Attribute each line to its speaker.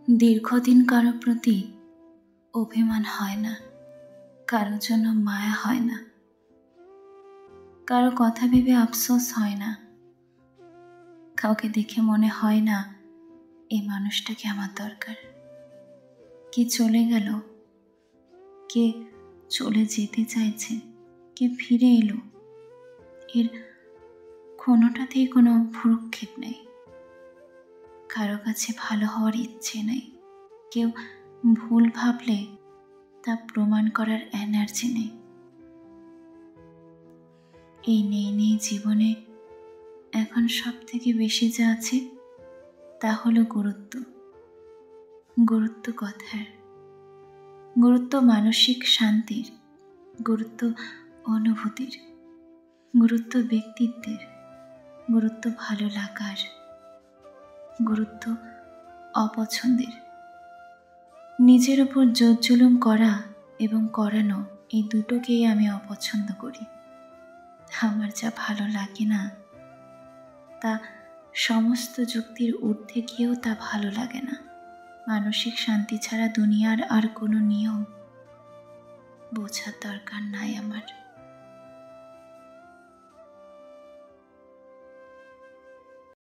Speaker 1: দীর্ঘদিন কারো প্রতি অভিমান হয় না, কারো জন্য মায়া হয় না, কারো কথা ভেবে আফসোস হয় না, কাউকে দেখে মনে হয় না এই মানুষটাকে আমার দরকার। কে চলে গেল, কে চলে যেতে চাইছে, কে ফিরে এলো, এর কোনোটাতেই কোনো ভ্রুক্ষেপ নেই। কারো কাছে ভালো হওয়ার ইচ্ছে নেই, কেউ ভুল ভাবলে তা প্রমাণ করার এনার্জি নেই। এই নেই জীবনে এখন সব থেকে বেশি যা আছে তা হলো গুরুত্ব। গুরুত্ব কথার, গুরুত্ব মানসিক শান্তির, গুরুত্ব অনুভূতির, গুরুত্ব ব্যক্তিত্বের, গুরুত্ব ভালো লাগার, গুরুত্ব অপছন্দের। নিজের উপর জোর জুলুম করা এবং করানো, এই দুটোকেই আমি অপছন্দ করি। আমার যা ভালো লাগে না তা সমস্ত যুক্তির ঊর্ধ্বে গিয়েও তা ভালো লাগে না। মানসিক শান্তি ছাড়া দুনিয়ার আর কোনো নিয়ম বোঝার দরকার নাই আমার।